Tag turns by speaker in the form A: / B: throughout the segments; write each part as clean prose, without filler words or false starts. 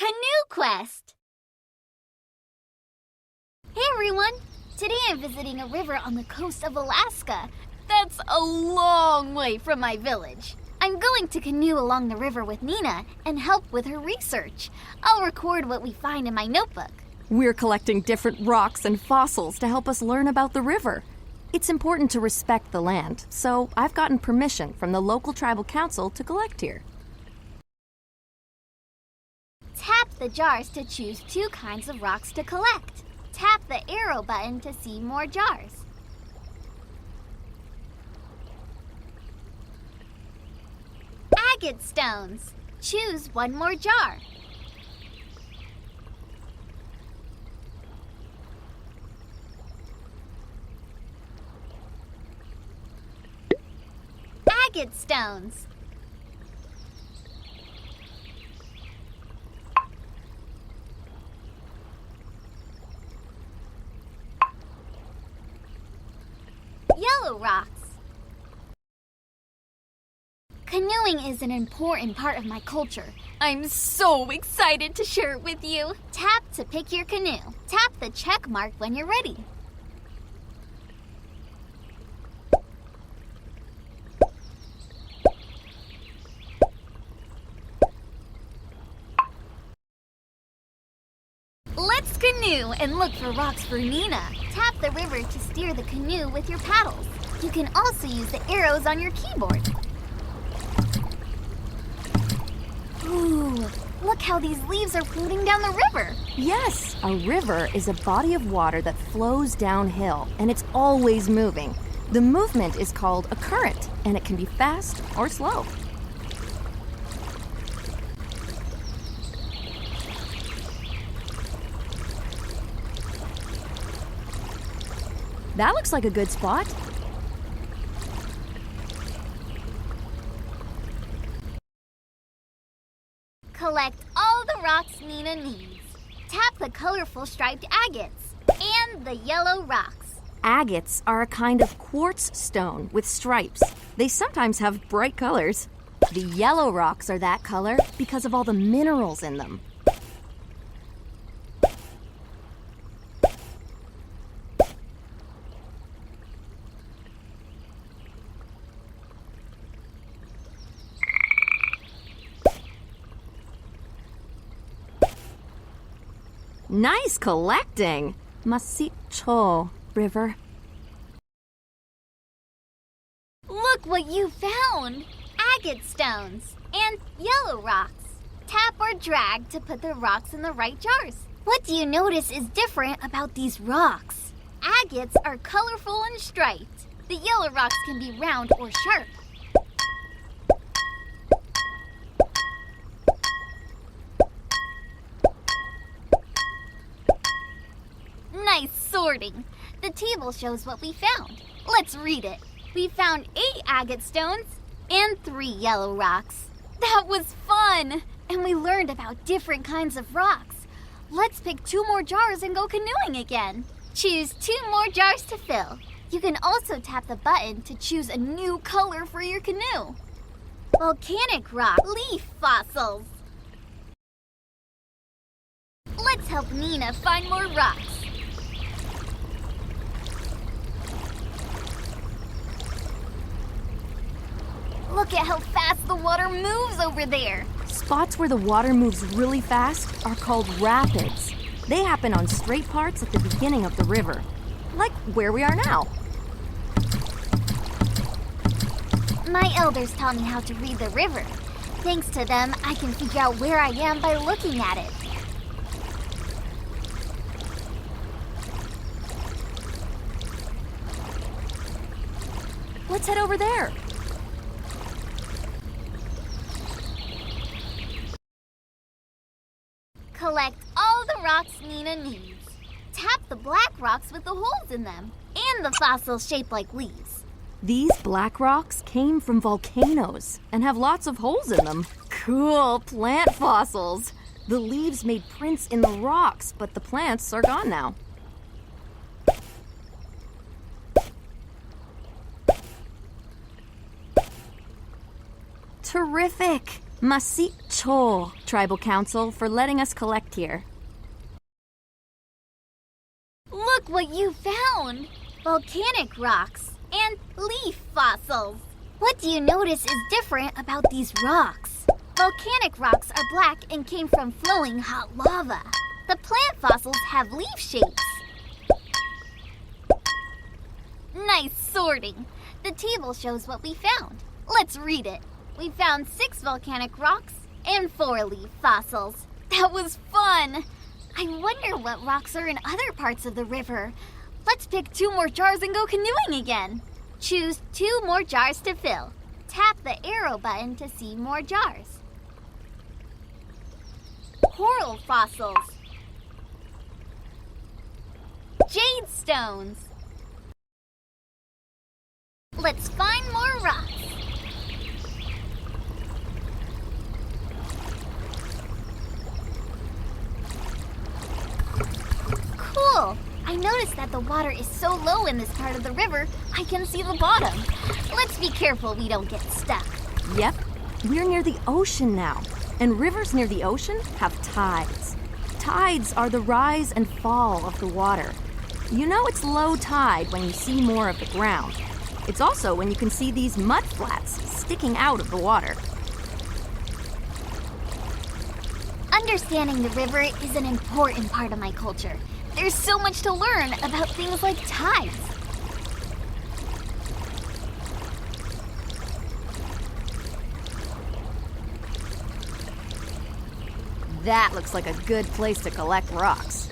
A: Canoe Quest! Hey everyone! Today I'm visiting a river on the coast of Alaska. That's a long way from my village. I'm going to canoe along the river with Nina and help with her research. I'll record what we find in my notebook.
B: We're collecting different rocks and fossils to help us learn about the river. It's important to respect the land, so I've gotten permission from the local tribal council to collect here.
A: Tap the jars to choose 2 kinds of rocks to collect. Tap the arrow button to see more jars. Agate stones. Choose 1 more jar. Agate stones. Yellow rocks. Canoeing is an important part of my culture. I'm so excited to share it with you. Tap to pick your canoe. Tap the check mark when you're ready. Let's canoe and look for rocks for Nina. Tap the river to steer the canoe with your paddles. You can also use the arrows on your keyboard. Ooh, look how these leaves are floating down the river.
B: Yes, a river is a body of water that flows downhill, and it's always moving. The movement is called a current, and it can be fast or slow. That looks like a good spot.
A: Collect all the rocks Nina needs. Tap the colorful striped agates and the yellow rocks.
B: Agates are a kind of quartz stone with stripes. They sometimes have bright colors. The yellow rocks are that color because of all the minerals in them. Nice collecting! Masicho River.
A: Look what you found! Agate stones and yellow rocks. Tap or drag to put the rocks in the right jars. What do you notice is different about these rocks? Agates are colorful and striped. The yellow rocks can be round or sharp. Nice sorting. The table shows what we found. Let's read it. We found 8 agate stones and 3 yellow rocks. That was fun! And we learned about different kinds of rocks. Let's pick 2 more jars and go canoeing again. Choose 2 more jars to fill. You can also tap the button to choose a new color for your canoe. Volcanic rock leaf fossils. Let's help Nina find more rocks. Look at how fast the water moves over there.
B: Spots where the water moves really fast are called rapids. They happen on straight parts at the beginning of the river, like where we are now.
A: My elders taught me how to read the river. Thanks to them, I can figure out where I am by looking at it.
B: Let's head over there.
A: Collect all the rocks Nina needs. Tap the black rocks with the holes in them and the fossils shaped like leaves.
B: These black rocks came from volcanoes and have lots of holes in them. Cool plant fossils. The leaves made prints in the rocks, but the plants are gone now. Terrific! Masicho Cho, Tribal Council, for letting us collect here.
A: Look what you found! Volcanic rocks and leaf fossils. What do you notice is different about these rocks? Volcanic rocks are black and came from flowing hot lava. The plant fossils have leaf shapes. Nice sorting. The table shows what we found. Let's read it. We found 6 volcanic rocks and 4 leaf fossils. That was fun! I wonder what rocks are in other parts of the river. Let's pick 2 more jars and go canoeing again. Choose 2 more jars to fill. Tap the arrow button to see more jars. Coral fossils. Jade stones. Let's find more rocks. Cool! I noticed that the water is so low in this part of the river, I can see the bottom. Let's be careful we don't get stuck.
B: Yep, we're near the ocean now, and rivers near the ocean have tides. Tides are the rise and fall of the water. You know it's low tide when you see more of the ground. It's also when you can see these mud flats sticking out of the water.
A: Understanding the river is an important part of my culture. There's so much to learn about things like tides.
B: That looks like a good place to collect rocks.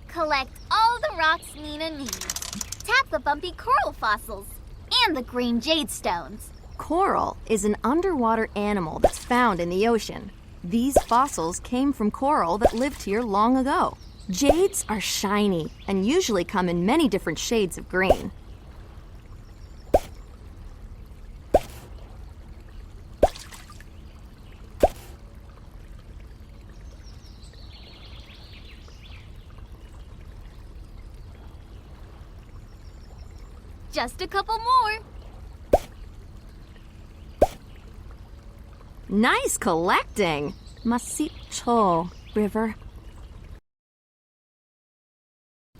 A: Collect all the rocks Nina needs. Tap the bumpy coral fossils and the green jade stones.
B: Coral is an underwater animal that's found in the ocean. These fossils came from coral that lived here long ago. Jades are shiny and usually come in many different shades of green.
A: Just a couple more.
B: Nice collecting! Masicho River.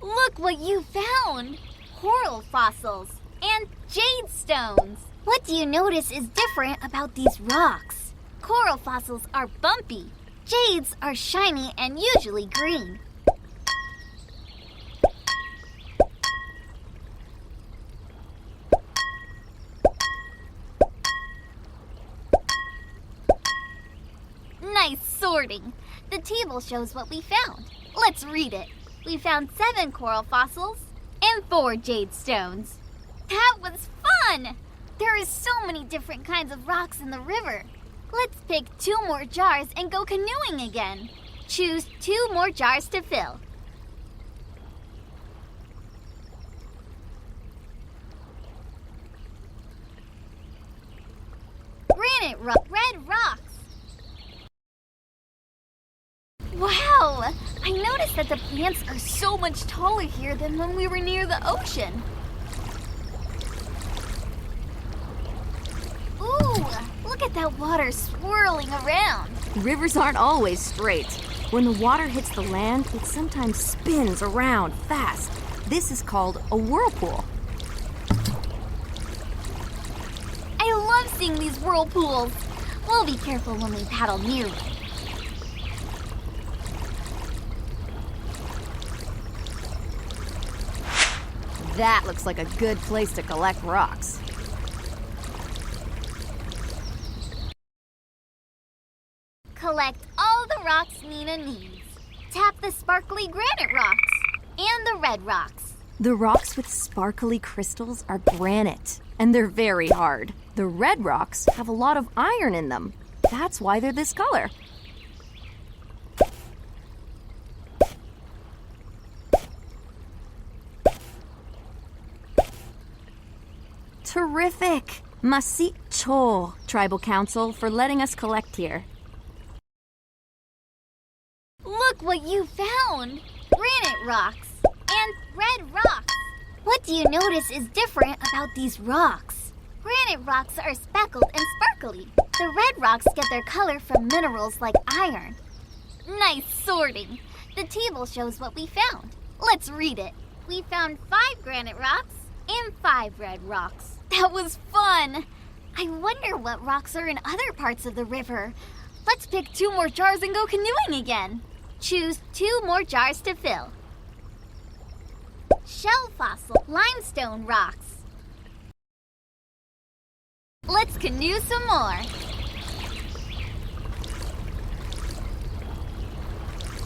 A: Look what you found! Coral fossils and jade stones. What do you notice is different about these rocks? Coral fossils are bumpy. Jades are shiny and usually green. Nice sorting. The table shows what we found. Let's read it. We found 7 coral fossils and 4 jade stones. That was fun! There is so many different kinds of rocks in the river. Let's pick 2 more jars and go canoeing again. Choose 2 more jars to fill. Granite rock, red rocks. Wow! I noticed that the plants are so much taller here than when we were near the ocean. Ooh! Look at that water swirling around.
B: Rivers aren't always straight. When the water hits the land, it sometimes spins around fast. This is called a whirlpool.
A: I love seeing these whirlpools. We'll be careful when we paddle near it.
B: That looks like a good place to collect rocks.
A: Collect all the rocks Nina needs. Tap the sparkly granite rocks and the red rocks.
B: The rocks with sparkly crystals are granite, and they're very hard. The red rocks have a lot of iron in them. That's why they're this color. Terrific! Masicho, Tribal Council, for letting us collect here.
A: Look what you found! Granite rocks and red rocks. What do you notice is different about these rocks? Granite rocks are speckled and sparkly. The red rocks get their color from minerals like iron. Nice sorting. The table shows what we found. Let's read it. We found 5 granite rocks and 5 red rocks. That was fun. I wonder what rocks are in other parts of the river. Let's pick 2 more jars and go canoeing again. Choose 2 more jars to fill. Shell fossil limestone rocks. Let's canoe some more.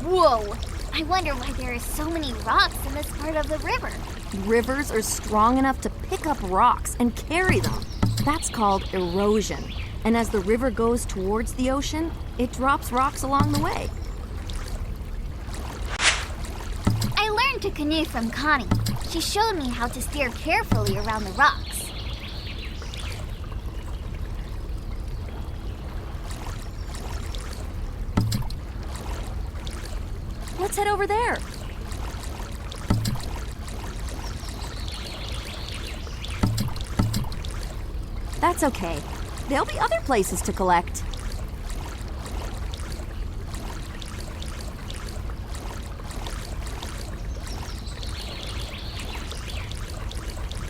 A: Whoa! I wonder why there are so many rocks in this part of the river.
B: Rivers are strong enough to pick up rocks and carry them. That's called erosion. And as the river goes towards the ocean, it drops rocks along the way.
A: I learned to canoe from Connie. She showed me how to steer carefully around the rocks.
B: Let's head over there. That's okay. There'll be other places to collect.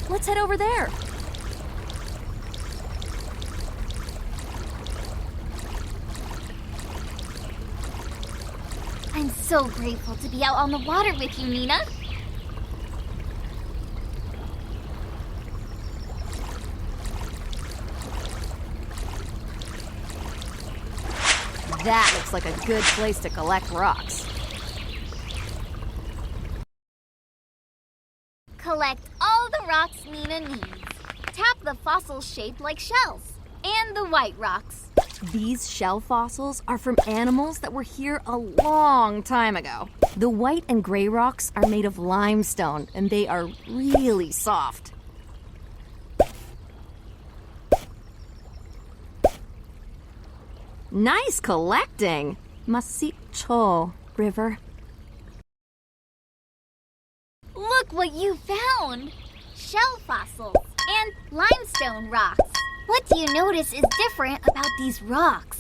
B: Let's head over there.
A: I'm so grateful to be out on the water with you, Nina.
B: That looks like a good place to collect rocks.
A: Collect all the rocks Nina needs. Tap the fossils shaped like shells and the white rocks.
B: These shell fossils are from animals that were here a long time ago. The white and gray rocks are made of limestone, and they are really soft. Nice collecting! Masicho, River.
A: Look what you found! Shell fossils and limestone rocks. What do you notice is different about these rocks?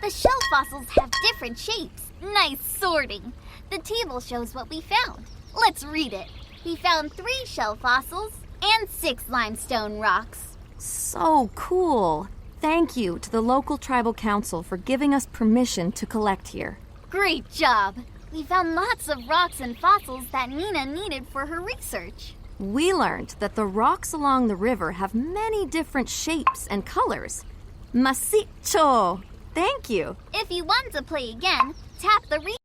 A: The shell fossils have different shapes. Nice sorting. The table shows what we found. Let's read it. We found 3 shell fossils and 6 limestone rocks.
B: So cool! Thank you to the local tribal council for giving us permission to collect here.
A: Great job! We found lots of rocks and fossils that Nina needed for her research.
B: We learned that the rocks along the river have many different shapes and colors. Masicho! Thank you!
A: If you want to play again, tap the